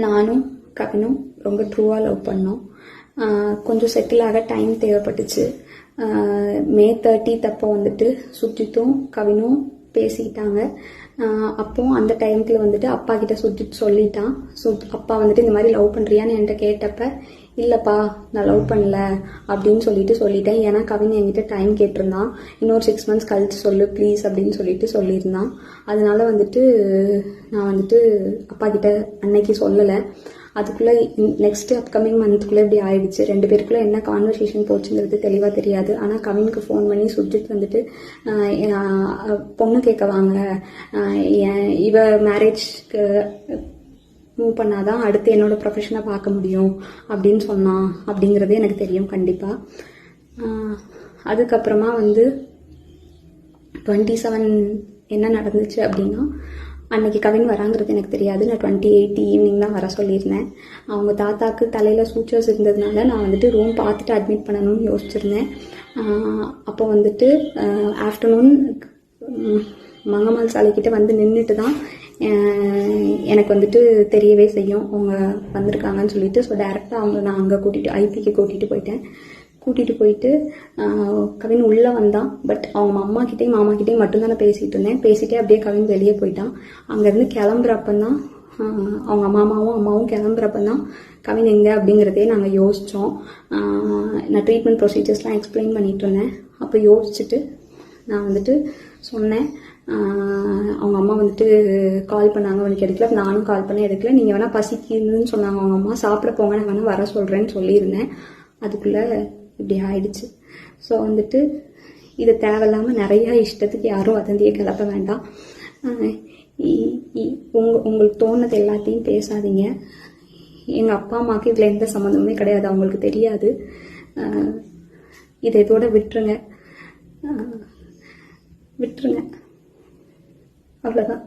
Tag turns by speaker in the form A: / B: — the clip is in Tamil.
A: நானும் கவினும் ரொம்ப ட்ரூவாக லவ் பண்ணோம். கொஞ்சம் செட்டில் ஆக டைம் தேவைப்பட்டுச்சு. மே 30 அப்போ வந்துட்டு சுஜித்தும் கவினும் பேசிக்கிட்டாங்க. அப்போ அந்த டைமுக்குள்ள வந்துட்டு அப்பா கிட்ட சுஜித் சொல்லிட்டான். அப்பா வந்துட்டு இந்த மாதிரி லவ் பண்ணுறியான்னு என்கிட்ட கேட்டப்ப இல்லைப்பா நான் லவ் பண்ணல அப்படின்னு சொல்லிட்டேன். ஏன்னா கவின் என்கிட்ட டைம் கேட்டிருந்தான். இன்னொரு 6 months கழிச்சு சொல்லு ப்ளீஸ் அப்படின்னு சொல்லியிருந்தான். அதனால வந்துட்டு நான் வந்துட்டு அப்பா கிட்ட அன்னைக்கு சொல்லலை. அதுக்குள்ளே நெக்ஸ்ட் அப்கமிங் மந்த்துக்குள்ளே இப்படி ஆயிடுச்சு. 2 பேருக்குள்ளே என்ன கான்வர்சேஷன் போச்சுங்கிறது தெளிவாக தெரியாது. ஆனால் கவினுக்கு ஃபோன் பண்ணி சுஜித் வந்துட்டு பொண்ணு கேட்க வாங்க, இவ மேரேஜ்க்கு மூவ் பண்ணாதான் அடுத்து என்னோட ப்ரொஃபஷனை பார்க்க முடியும் அப்படின்னு சொன்னான் அப்படிங்கிறது எனக்கு தெரியும் கண்டிப்பாக. அதுக்கப்புறமா வந்து 27 என்ன நடந்துச்சு அப்படின்னா, அன்னைக்கு கவின் வராங்கிறது எனக்கு தெரியாது. நான் 28 ஈவினிங் தான் வர சொல்லியிருந்தேன். அவங்க தாத்தாக்கு தலையில் சூச்சர்ஸ் இருந்ததுனால நான் வந்துட்டு ரூம் பார்த்துட்டு அட்மிட் பண்ணணும்னு யோசிச்சிருந்தேன். அப்போ வந்துட்டு ஆஃப்டர்நூன் மங்கம்மாள் சாலைக்கிட்ட வந்து நின்றுட்டு தான் எனக்கு வந்துட்டு தெரியவே செய்யும் அவங்க வந்திருக்காங்கன்னு சொல்லிட்டு. ஸோ டேரெக்டாக நான் அங்கே ஐபிக்கு கூட்டிகிட்டு போயிட்டு கவின் உள்ளே வந்தான். பட் அவங்க அம்மாக்கிட்டேயும் மாமாக்கிட்டேயும் மட்டும்தான் நான் பேசிகிட்டு இருந்தேன். பேசிகிட்டே அப்படியே கவின் வெளியே போயிட்டான். அங்கேருந்து கிளம்புறப்பந்தான் அவங்க அம்மாவும் கிளம்புறப்பந்தான் கவின் எங்கே அப்படிங்கிறதே நாங்கள் யோசித்தோம். நான் ட்ரீட்மெண்ட் ப்ரொசீஜர்ஸ்லாம் எக்ஸ்பிளைன் பண்ணிகிட்டு இருந்தேன். அப்போ யோசிச்சுட்டு நான் வந்துட்டு சொன்னேன். அவங்க அம்மா வந்துட்டு கால் பண்ணாங்க, அவனுக்கு எடுக்கல. நானும் கால் பண்ணி எடுக்கல. நீங்கள் வேணால் பசிக்குதுன்னு சொன்னாங்க அவங்க அம்மா, சாப்பிட போங்க, நான் வேணால் வர சொல்கிறேன்னு சொல்லியிருந்தேன். அதுக்குள்ளே இப்படி ஆயிடுச்சு. ஸோ வந்துட்டு இது தேவையில்லாமல் நிறையா இஷ்டத்துக்கு யாரும் வதந்தியை கிளப்ப வேண்டாம். உங்களுக்கு தோணுது எல்லாத்தையும் பேசாதீங்க. எங்கள் அப்பா அம்மாவுக்கு இதில் எந்த சம்மந்தமுமே கிடையாது, அவங்களுக்கு தெரியாது. இதை இதோட விட்டுருங்க. அவ்வளோதான்.